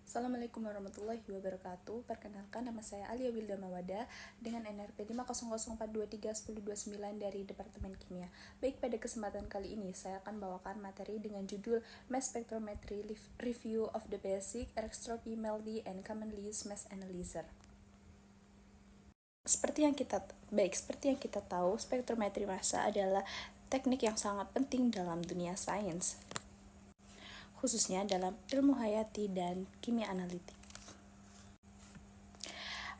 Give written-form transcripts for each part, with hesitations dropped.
Assalamualaikum warahmatullahi wabarakatuh. Perkenalkan, nama saya Alia Wilda Mawada dengan NRP 500423109 dari Departemen Kimia. Baik, pada kesempatan kali ini saya akan bawakan materi dengan judul Mass Spectrometry Review of the Basic Electropy, MALDI, and Commonly Used Mass Analyzer. Seperti yang kita tahu, spektrometri massa adalah teknik yang sangat penting dalam dunia sains, khususnya dalam ilmu hayati dan kimia analitik.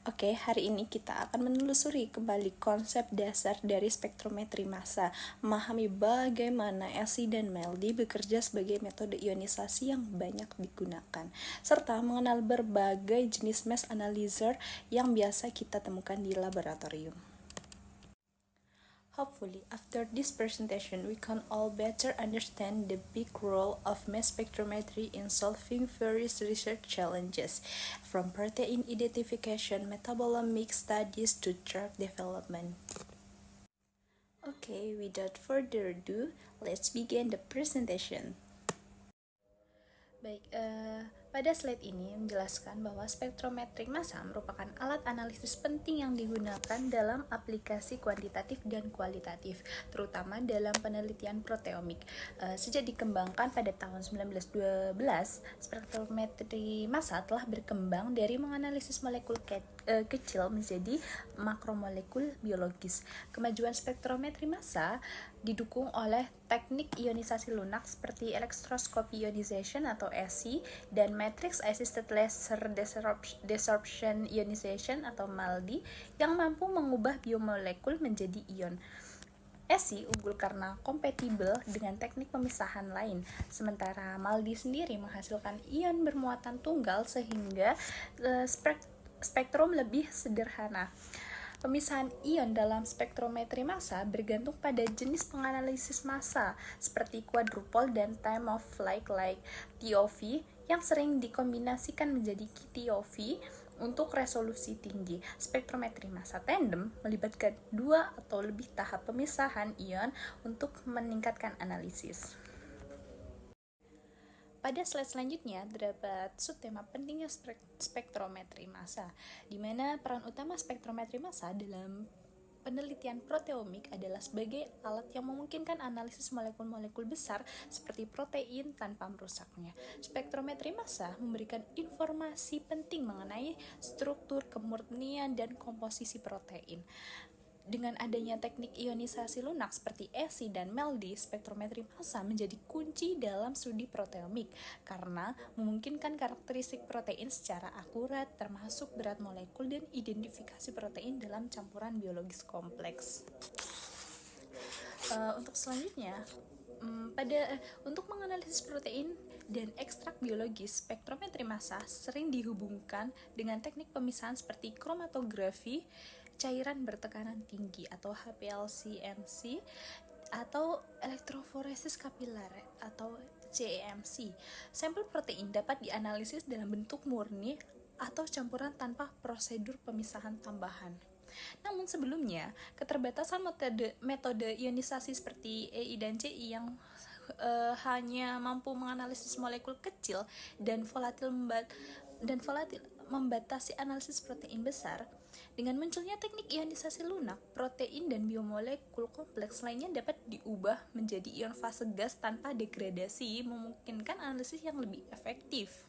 Oke, hari ini kita akan menelusuri kembali konsep dasar dari spektrometri massa, memahami bagaimana LC dan MALDI bekerja sebagai metode ionisasi yang banyak digunakan, serta mengenal berbagai jenis mass analyzer yang biasa kita temukan di laboratorium. Hopefully, after this presentation, we can all better understand the big role of mass spectrometry in solving various research challenges, from protein identification, metabolomic studies to drug development. Okay, without further ado, let's begin the presentation. Baik, pada slide ini menjelaskan bahwa spektrometrik massa merupakan alat analisis penting yang digunakan dalam aplikasi kuantitatif dan kualitatif, terutama dalam penelitian proteomik. Sejak dikembangkan pada tahun 1912, spektrometri massa telah berkembang dari menganalisis molekul kecil menjadi makromolekul biologis. Kemajuan spektrometri massa didukung oleh teknik ionisasi lunak seperti electroscopy ionization atau ESI dan matrix assisted laser desorption ionization atau MALDI yang mampu mengubah biomolekul menjadi ion. ESI unggul karena kompatibel dengan teknik pemisahan lain, sementara MALDI sendiri menghasilkan ion bermuatan tunggal sehingga spektrum lebih sederhana. Pemisahan ion dalam spektrometri massa bergantung pada jenis penganalisis massa seperti quadrupole dan time of flight like TOV yang sering dikombinasikan menjadi TOV untuk resolusi tinggi. Spektrometri massa tandem melibatkan 2 atau lebih tahap pemisahan ion untuk meningkatkan analisis. Pada slide selanjutnya terdapat subtema pentingnya spektrometri massa, di mana peran utama spektrometri massa dalam penelitian proteomik adalah sebagai alat yang memungkinkan analisis molekul-molekul besar seperti protein tanpa merusaknya. Spektrometri massa memberikan informasi penting mengenai struktur, kemurnian, dan komposisi protein. Dengan adanya teknik ionisasi lunak seperti ESI dan MALDI, spektrometri massa menjadi kunci dalam studi proteomik karena memungkinkan karakteristik protein secara akurat, termasuk berat molekul dan identifikasi protein dalam campuran biologis kompleks. Untuk selanjutnya, untuk menganalisis protein dan ekstrak biologis, spektrometri massa sering dihubungkan dengan teknik pemisahan seperti kromatografi cairan bertekanan tinggi atau HPLC-MC atau elektroforesis kapiler atau CEMC. Sampel protein dapat dianalisis dalam bentuk murni atau campuran tanpa prosedur pemisahan tambahan. Namun sebelumnya, keterbatasan metode ionisasi seperti EI dan CI yang hanya mampu menganalisis molekul kecil dan volatil membatasi analisis protein besar. Dengan munculnya teknik ionisasi lunak, protein dan biomolekul kompleks lainnya dapat diubah menjadi ion fase gas tanpa degradasi, memungkinkan analisis yang lebih efektif.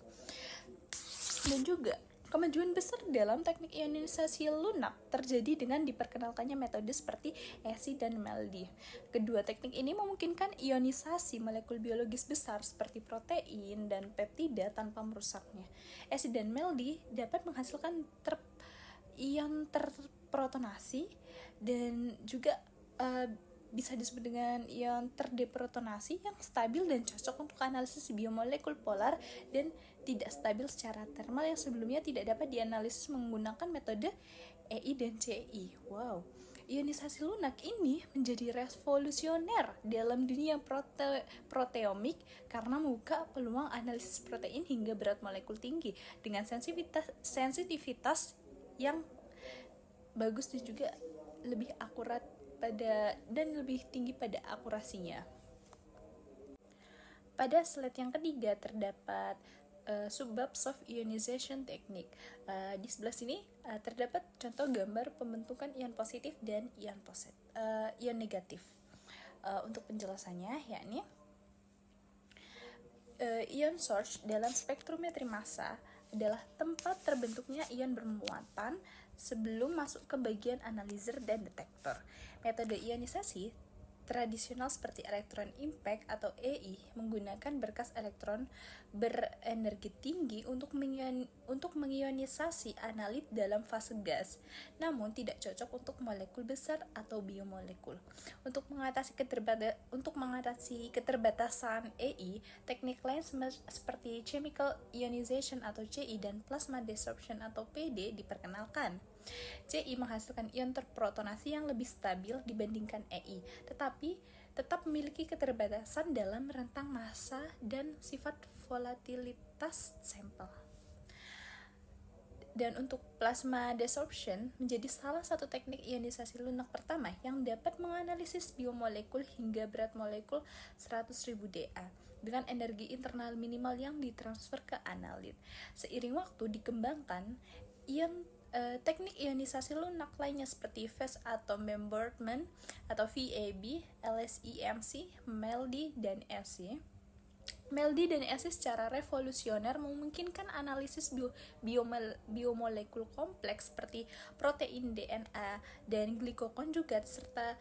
Dan juga kemajuan besar dalam teknik ionisasi lunak terjadi dengan diperkenalkannya metode seperti ESI dan MALDI. Kedua teknik ini memungkinkan ionisasi molekul biologis besar seperti protein dan peptida tanpa merusaknya. ESI dan MALDI dapat menghasilkan ion terprotonasi dan juga bisa disebut dengan ion terdeprotonasi yang stabil dan cocok untuk analisis biomolekul polar dan tidak stabil secara thermal yang sebelumnya tidak dapat dianalisis menggunakan metode EI dan CI. Wow, ionisasi lunak ini menjadi revolusioner dalam dunia proteomik karena membuka peluang analisis protein hingga berat molekul tinggi dengan sensitivitas yang bagus dan juga lebih akurat dan lebih tinggi pada akurasinya. Pada slide yang ketiga terdapat subbabs of ionization technique. Di sebelah sini terdapat contoh gambar pembentukan ion positif dan ion negatif. Untuk penjelasannya, yakni ion source dalam spektrometri massa adalah tempat terbentuknya ion bermuatan sebelum masuk ke bagian analyzer dan detektor. Metode ionisasi tradisional seperti elektron impact atau EI menggunakan berkas elektron berenergi tinggi untuk mengionisasi analit dalam fase gas, namun tidak cocok untuk molekul besar atau biomolekul. Untuk mengatasi keterbatasan EI, teknik lain seperti chemical ionization atau CI dan plasma desorption atau PD diperkenalkan. CI menghasilkan ion terprotonasi yang lebih stabil dibandingkan EI, tetapi tetap memiliki keterbatasan dalam rentang massa dan sifat volatilitas sampel. Dan untuk plasma desorption menjadi salah satu teknik ionisasi lunak pertama yang dapat menganalisis biomolekul hingga berat molekul 100.000 Da dengan energi internal minimal yang ditransfer ke analit. Seiring waktu dikembangkan, teknik ionisasi lunak lainnya seperti phase atom bombardment atau VAB, LSEMC, MELDI, dan SC. MELDI dan SC secara revolusioner memungkinkan analisis biomolekul kompleks seperti protein, DNA, dan glikokonjugat serta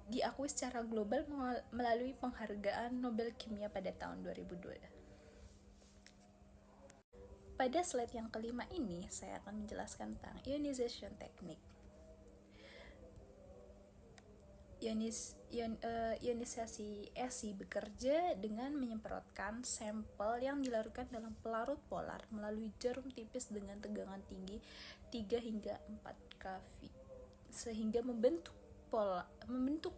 diakui secara global melalui penghargaan Nobel Kimia pada tahun 2002. Pada slide yang kelima ini, saya akan menjelaskan tentang ionization technique. Ionisasi SI bekerja dengan menyemprotkan sampel yang dilarutkan dalam pelarut polar melalui jarum tipis dengan tegangan tinggi 3 hingga 4 kV sehingga membentuk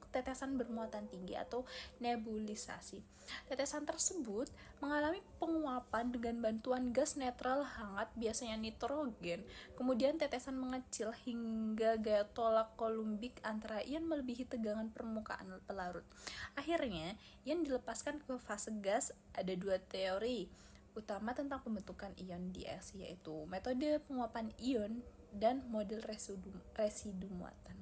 tetesan bermuatan tinggi atau nebulisasi. Tetesan tersebut mengalami penguapan dengan bantuan gas netral hangat, biasanya nitrogen. Kemudian tetesan mengecil hingga gaya tolak kolumbik antara ion melebihi tegangan permukaan pelarut. Akhirnya, ion dilepaskan ke fase gas. Ada dua teori utama tentang pembentukan ion di SI, yaitu metode penguapan ion dan model residu muatan.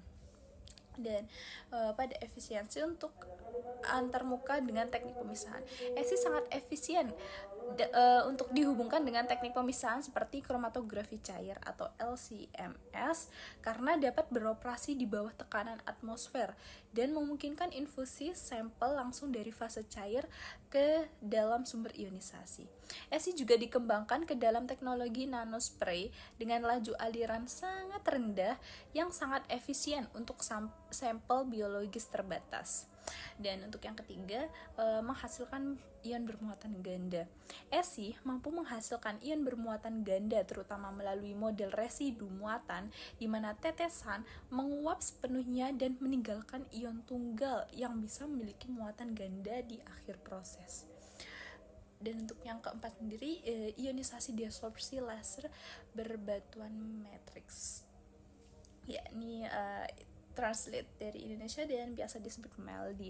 Dan pada efisiensi untuk antarmuka dengan teknik pemisahan, SI sangat efisien untuk dihubungkan dengan teknik pemisahan seperti kromatografi cair atau LCMS karena dapat beroperasi di bawah tekanan atmosfer dan memungkinkan infusi sampel langsung dari fase cair ke dalam sumber ionisasi. SI juga dikembangkan ke dalam teknologi nanospray dengan laju aliran sangat rendah yang sangat efisien untuk sampel biologis terbatas. Dan untuk yang ketiga, menghasilkan ion bermuatan ganda. SI mampu menghasilkan ion bermuatan ganda terutama melalui model residu muatan di mana tetesan menguap sepenuhnya dan meninggalkan ion tunggal yang bisa memiliki muatan ganda di akhir proses. Dan untuk yang keempat sendiri, ionisasi desorpsi laser berbatuan matriks, yakni translate dari Indonesia dan biasa disebut MELDI.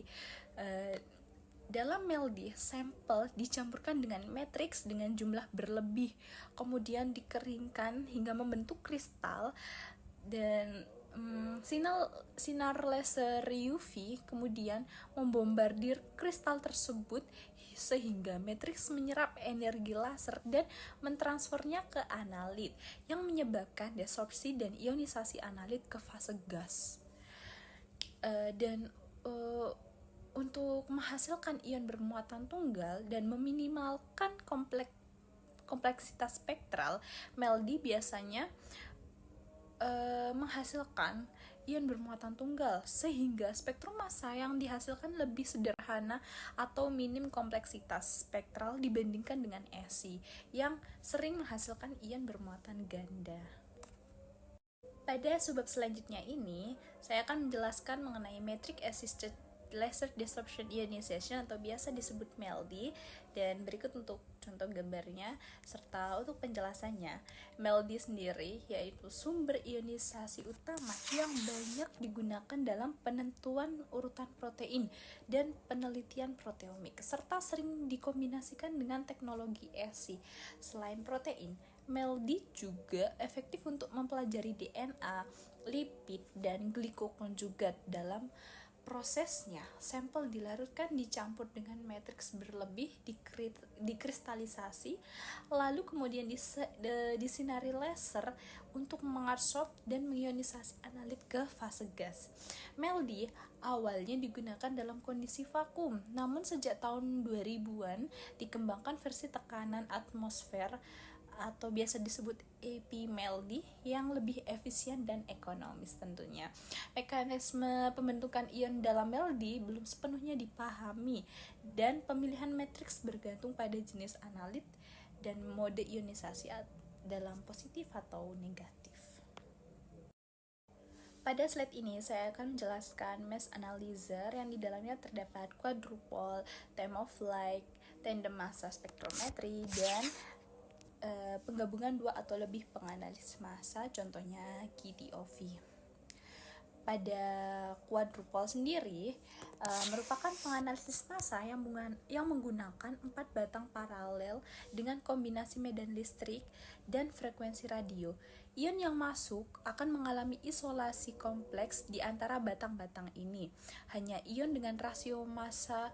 Dalam MELDI, sampel dicampurkan dengan matriks dengan jumlah berlebih, kemudian dikeringkan hingga membentuk kristal, dan sinar laser UV kemudian membombardir kristal tersebut sehingga matriks menyerap energi laser dan mentransfernya ke analit yang menyebabkan desorpsi dan ionisasi analit ke fase gas. Untuk menghasilkan ion bermuatan tunggal dan meminimalkan kompleksitas spektral, MELDI biasanya menghasilkan ion bermuatan tunggal sehingga spektrum massa yang dihasilkan lebih sederhana atau minim kompleksitas spektral dibandingkan dengan SI yang sering menghasilkan ion bermuatan ganda. Pada subbab selanjutnya ini, saya akan menjelaskan mengenai metric assisted laser desorption ionization atau biasa disebut MELDI, dan berikut untuk contoh gambarnya serta untuk penjelasannya. MELD sendiri yaitu sumber ionisasi utama yang banyak digunakan dalam penentuan urutan protein dan penelitian proteomik serta sering dikombinasikan dengan teknologi ESI. Selain protein, MELD juga efektif untuk mempelajari DNA, lipid, dan glikokonjugat. Dalam prosesnya, sampel dilarutkan dicampur dengan matriks berlebih, dikristalisasi, lalu kemudian disinari laser untuk mengadsorb dan mengionisasi analit ke fase gas. MELD awalnya digunakan dalam kondisi vakum, namun sejak tahun 2000-an dikembangkan versi tekanan atmosfer atau biasa disebut AP-MELD yang lebih efisien dan ekonomis tentunya. Mekanisme pembentukan ion dalam MELD belum sepenuhnya dipahami dan pemilihan matriks bergantung pada jenis analit dan mode ionisasi dalam positif atau negatif. Pada slide ini saya akan menjelaskan mass analyzer yang di dalamnya terdapat quadrupole, time of flight, tandem massa spektrometri, dan penggabungan dua atau lebih penganalisis massa, contohnya QTOV. Pada quadrupole sendiri merupakan penganalisis massa yang menggunakan 4 batang paralel dengan kombinasi medan listrik dan frekuensi radio. Ion yang masuk akan mengalami isolasi kompleks di antara batang-batang ini. Hanya ion dengan rasio massa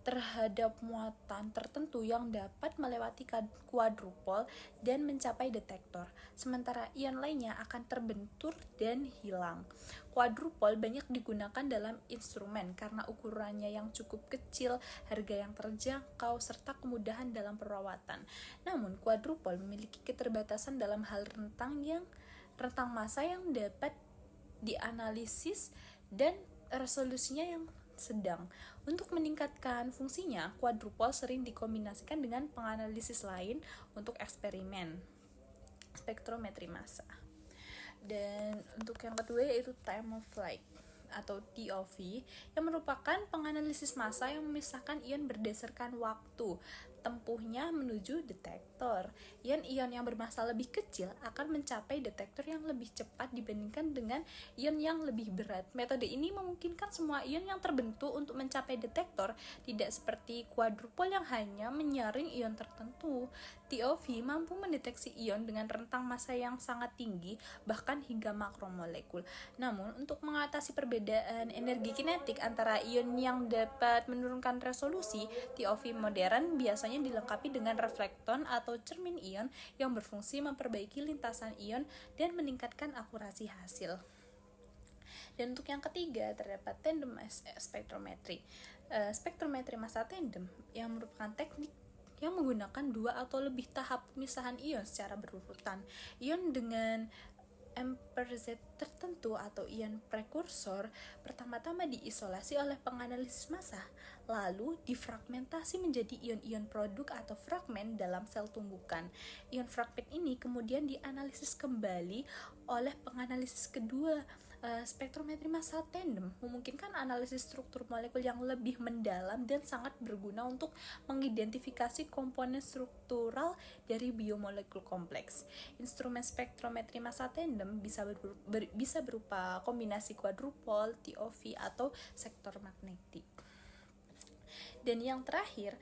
terhadap muatan tertentu yang dapat melewati quadrupole dan mencapai detektor, sementara ion lainnya akan terbentur dan hilang. Quadrupole banyak digunakan dalam instrumen karena ukurannya yang cukup kecil, harga yang terjangkau, serta kemudahan dalam perawatan. Namun, quadrupole memiliki keterbatasan dalam hal rentang massa yang dapat dianalisis dan resolusinya yang sedang. Untuk meningkatkan fungsinya, quadrupole sering dikombinasikan dengan penganalisis lain untuk eksperimen spektrometri massa. Dan untuk yang kedua yaitu time of flight atau TOV yang merupakan penganalisis massa yang memisahkan ion berdasarkan waktu tempuhnya menuju detektor. Ion-ion yang bermassa lebih kecil akan mencapai detektor yang lebih cepat dibandingkan dengan ion yang lebih berat. Metode ini memungkinkan semua ion yang terbentuk untuk mencapai detektor, tidak seperti quadrupole yang hanya menyaring ion tertentu. TOV mampu mendeteksi ion dengan rentang massa yang sangat tinggi, bahkan hingga makromolekul. Namun, untuk mengatasi perbedaan energi kinetik antara ion yang dapat menurunkan resolusi, TOV modern biasanya dilengkapi dengan reflekton atau cermin ion yang berfungsi memperbaiki lintasan ion dan meningkatkan akurasi hasil. Dan untuk yang ketiga terdapat tandem spektrometri. Spektrometri massa tandem yang merupakan teknik yang menggunakan dua atau lebih tahap pemisahan ion secara berurutan. Ion dengan Z tertentu atau ion prekursor pertama-tama diisolasi oleh penganalisis massa, lalu difragmentasi menjadi ion-ion produk atau fragmen dalam sel tumbukan. Ion fragmen ini kemudian dianalisis kembali oleh penganalisis kedua. Spektrometri massa tandem memungkinkan analisis struktur molekul yang lebih mendalam dan sangat berguna untuk mengidentifikasi komponen struktural dari biomolekul kompleks. Instrumen spektrometri massa tandem bisa berupa kombinasi quadrupole, TOV, atau sektor magnetik. Dan yang terakhir,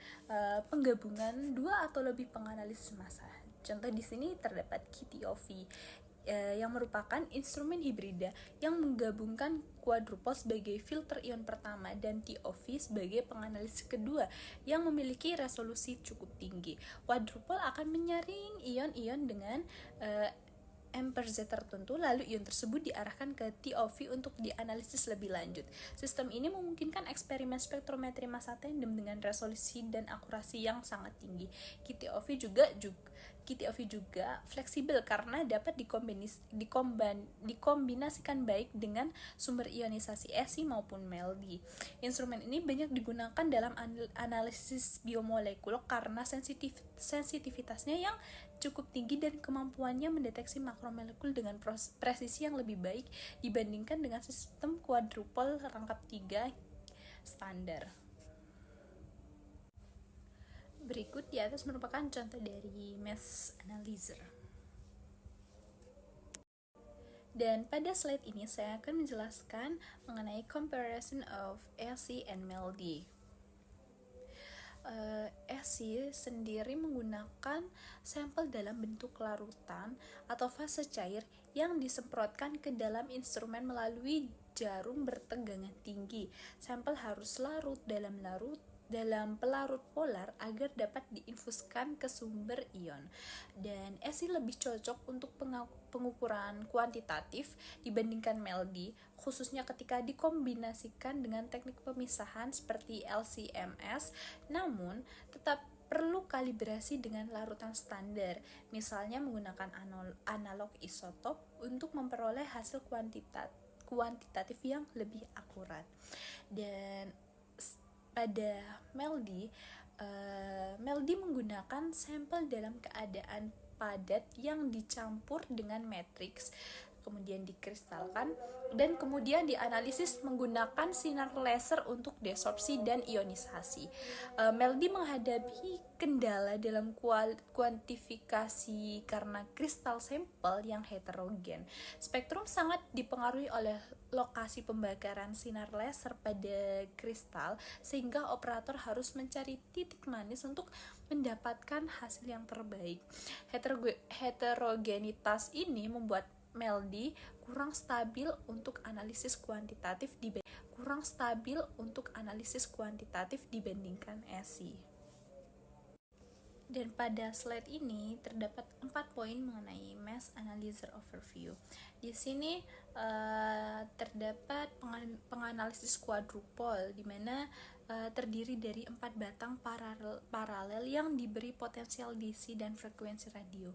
penggabungan dua atau lebih penganalisis massa. Contoh di sini terdapat QTOV yang merupakan instrumen hibrida yang menggabungkan quadrupole sebagai filter ion pertama dan TOV sebagai penganalisis kedua yang memiliki resolusi cukup tinggi. Quadrupole akan menyaring ion-ion dengan Z tertentu, lalu ion tersebut diarahkan ke TOV untuk dianalisis lebih lanjut. Sistem ini memungkinkan eksperimen spektrometri massa tandem dengan resolusi dan akurasi yang sangat tinggi. QTOV juga fleksibel karena dapat dikombinasikan baik dengan sumber ionisasi ESI maupun MELD. Instrumen ini banyak digunakan dalam analisis biomolekul karena sensitivitasnya yang cukup tinggi dan kemampuannya mendeteksi makromolekul dengan presisi yang lebih baik dibandingkan dengan sistem quadrupole rangkap 3 standar. Berikut di atas merupakan contoh dari mass analyzer. Dan pada slide ini saya akan menjelaskan mengenai comparison of LC and MELD. LC sendiri menggunakan sampel dalam bentuk larutan atau fase cair yang disemprotkan ke dalam instrumen melalui jarum bertegangan tinggi. Sampel harus larut dalam pelarut polar agar dapat diinfuskan ke sumber ion. Dan ESI lebih cocok untuk pengukuran kuantitatif dibandingkan MELD, khususnya ketika dikombinasikan dengan teknik pemisahan seperti LC-MS, namun tetap perlu kalibrasi dengan larutan standar, misalnya menggunakan analog isotop untuk memperoleh hasil kuantitatif yang lebih akurat. Dan pada MELD, MELD menggunakan sampel dalam keadaan padat yang dicampur dengan matriks, kemudian dikristalkan, dan kemudian dianalisis menggunakan sinar laser untuk desorpsi dan ionisasi. MELD menghadapi kendala dalam kuantifikasi karena kristal sampel yang heterogen. Spektrum sangat dipengaruhi oleh lokasi pembakaran sinar laser pada kristal, sehingga operator harus mencari titik manis untuk mendapatkan hasil yang terbaik. Heterogenitas ini membuat MELD kurang stabil untuk analisis kuantitatif dibandingkan ESI. Dan pada slide ini terdapat 4 poin mengenai mass analyzer overview. Di sini terdapat penganalisis quadrupole, di mana terdiri dari 4 batang paralel yang diberi potensial DC dan frekuensi radio.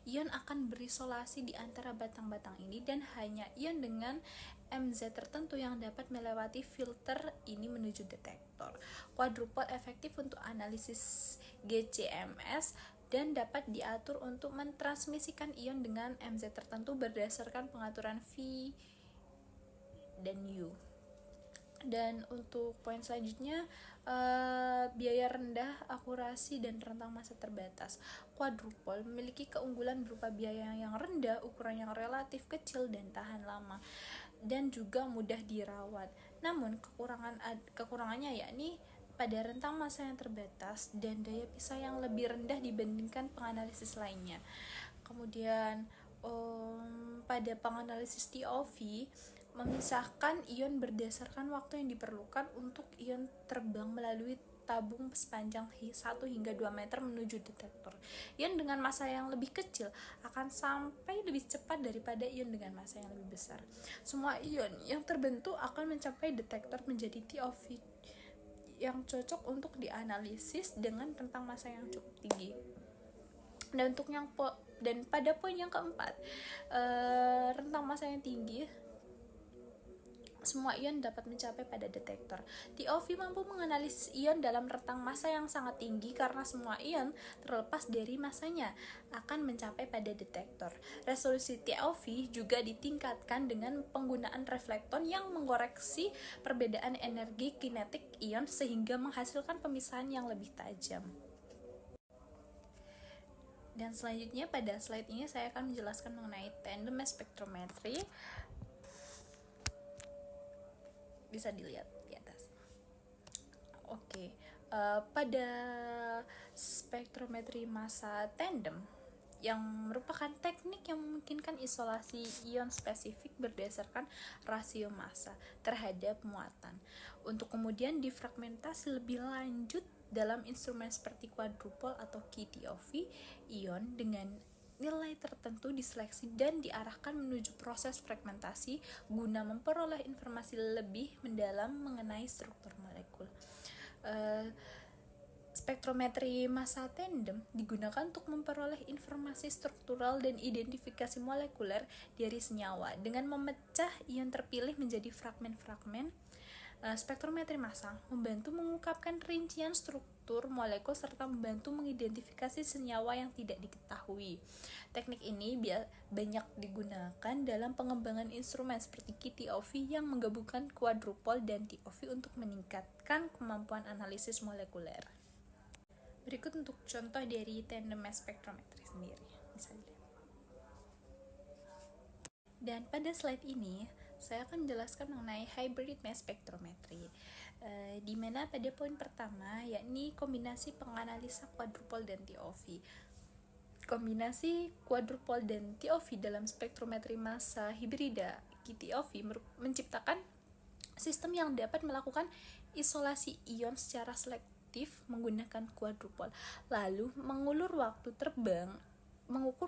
Ion akan berisolasi di antara batang-batang ini, dan hanya ion dengan MZ tertentu yang dapat melewati filter ini menuju detektor. Quadrupole efektif untuk analisis GCMS dan dapat diatur untuk mentransmisikan ion dengan MZ tertentu berdasarkan pengaturan V dan U. Dan untuk poin selanjutnya, biaya rendah, akurasi, dan rentang masa terbatas. Quadrupole memiliki keunggulan berupa biaya yang rendah, ukuran yang relatif kecil, dan tahan lama, dan juga mudah dirawat. Namun kekurangannya yakni pada rentang masa yang terbatas dan daya pisah yang lebih rendah dibandingkan penganalisis lainnya. Kemudian pada penganalisis TOV memisahkan ion berdasarkan waktu yang diperlukan untuk ion terbang melalui tabung sepanjang 1 hingga 2 meter menuju detektor. Ion dengan massa yang lebih kecil akan sampai lebih cepat daripada ion dengan massa yang lebih besar. Semua ion yang terbentuk akan mencapai detektor menjadi TOV yang cocok untuk dianalisis dengan rentang massa yang cukup tinggi. Dan pada poin yang keempat, rentang massa yang tinggi, semua ion dapat mencapai pada detektor. TOV mampu menganalisis ion dalam rentang massa yang sangat tinggi karena semua ion, terlepas dari massanya, akan mencapai pada detektor. Resolusi TOV juga ditingkatkan dengan penggunaan reflekton yang mengoreksi perbedaan energi kinetik ion sehingga menghasilkan pemisahan yang lebih tajam. Dan selanjutnya pada slide ini saya akan menjelaskan mengenai tandem mass spectrometry. Bisa dilihat di atas. Oke, pada spektrometri massa tandem yang merupakan teknik yang memungkinkan isolasi ion spesifik berdasarkan rasio massa terhadap muatan untuk kemudian difragmentasi lebih lanjut dalam instrumen seperti quadrupole atau QTOV. Ion dengan nilai tertentu diseleksi dan diarahkan menuju proses fragmentasi guna memperoleh informasi lebih mendalam mengenai struktur molekul. Spektrometri massa tandem digunakan untuk memperoleh informasi struktural dan identifikasi molekuler dari senyawa dengan memecah ion terpilih menjadi fragmen-fragmen. Spektrometri massa membantu mengungkapkan rincian struktur molekul serta membantu mengidentifikasi senyawa yang tidak diketahui. Teknik ini banyak digunakan dalam pengembangan instrumen seperti QTOV yang menggabungkan quadrupole dan TOV untuk meningkatkan kemampuan analisis molekuler. Berikut untuk contoh dari tandem mass spectrometry sendiri, misalnya. Dan pada slide ini, saya akan menjelaskan mengenai hybrid mass spectrometry, di mana pada poin pertama, yakni kombinasi penganalisa quadrupole dan TOV. Kombinasi quadrupole dan TOV dalam spektrometri massa hibrida QTOV menciptakan sistem yang dapat melakukan isolasi ion secara selektif menggunakan quadrupole, lalu mengukur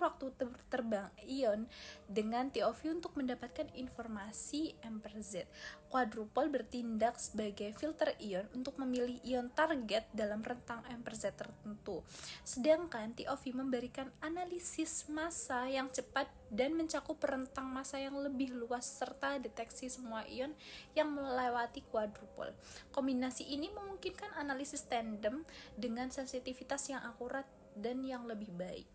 waktu terbang ion dengan TOV untuk mendapatkan informasi M per Z. Quadrupole bertindak sebagai filter ion untuk memilih ion target dalam rentang M per Z tertentu. Sedangkan TOV memberikan analisis massa yang cepat dan mencakup rentang massa yang lebih luas serta deteksi semua ion yang melewati quadrupole. Kombinasi ini memungkinkan analisis tandem dengan sensitivitas yang akurat dan yang lebih baik.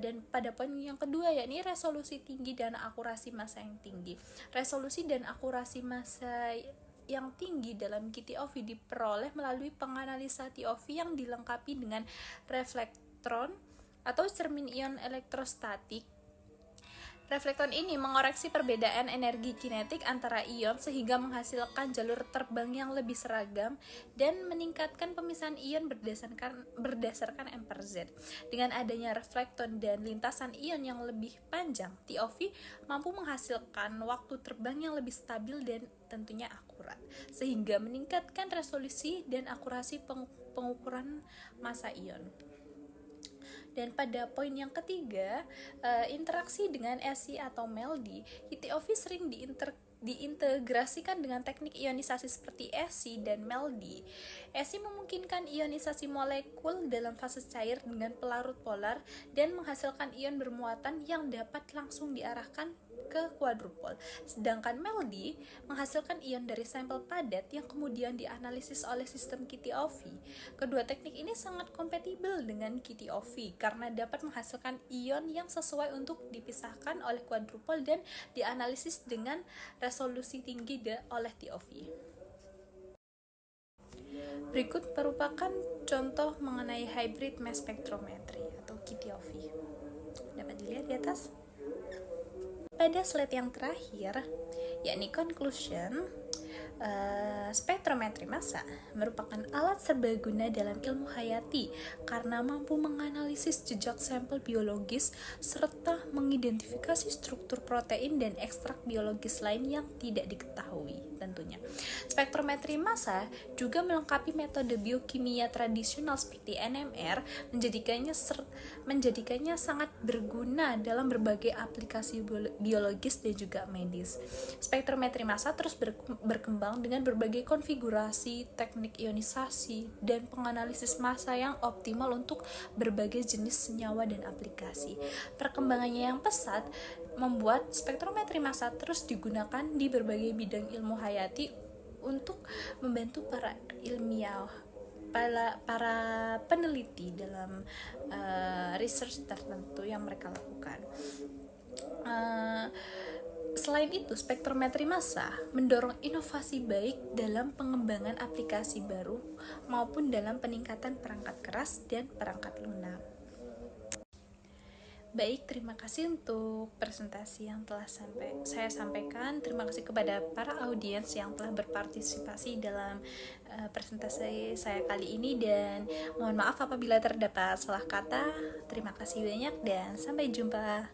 Dan pada poin yang kedua, yakni resolusi tinggi dan akurasi massa yang tinggi. Resolusi dan akurasi massa yang tinggi dalam QTOV diperoleh melalui penganalisa TOV yang dilengkapi dengan reflektron atau cermin ion elektrostatik. Reflektron ini mengoreksi perbedaan energi kinetik antara ion sehingga menghasilkan jalur terbang yang lebih seragam dan meningkatkan pemisahan ion berdasarkan M per Z. Dengan adanya reflektron dan lintasan ion yang lebih panjang, TOV mampu menghasilkan waktu terbang yang lebih stabil dan tentunya akurat, sehingga meningkatkan resolusi dan akurasi pengukuran massa ion. Dan pada poin yang ketiga, interaksi dengan SI atau MELD, QTOV sering diintegrasikan dengan teknik ionisasi seperti SI dan MELD. SI memungkinkan ionisasi molekul dalam fase cair dengan pelarut polar dan menghasilkan ion bermuatan yang dapat langsung diarahkan ke quadrupole. Sedangkan MELD menghasilkan ion dari sampel padat yang kemudian dianalisis oleh sistem QTOV. Kedua teknik ini sangat kompatibel dengan QTOV karena dapat menghasilkan ion yang sesuai untuk dipisahkan oleh quadrupole dan dianalisis dengan resolusi tinggi oleh TOV. Berikut merupakan contoh mengenai hybrid mass spectrometry atau QTOV. Dapat dilihat di atas. Pada slide yang terakhir, yakni conclusion, spektrometri massa merupakan alat serbaguna dalam ilmu hayati karena mampu menganalisis jejak sampel biologis serta mengidentifikasi struktur protein dan ekstrak biologis lain yang tidak diketahui tentunya. Spektrometri massa juga melengkapi metode biokimia tradisional seperti NMR, menjadikannya sangat berguna dalam berbagai aplikasi biologis dan juga medis. Spektrometri massa terus berkembang dengan berbagai konfigurasi, teknik ionisasi, dan penganalisis massa yang optimal untuk berbagai jenis senyawa dan aplikasi. Perkembangannya yang pesat membuat spektrometri massa terus digunakan di berbagai bidang ilmu hayati untuk membantu para ilmiah, para peneliti dalam research tertentu yang mereka lakukan. Selain itu, spektrometri massa mendorong inovasi baik dalam pengembangan aplikasi baru maupun dalam peningkatan perangkat keras dan perangkat lunak. Baik, terima kasih untuk presentasi yang telah saya sampaikan. Terima kasih kepada para audiens yang telah berpartisipasi dalam presentasi saya kali ini, dan mohon maaf apabila terdapat salah kata. Terima kasih banyak dan sampai jumpa.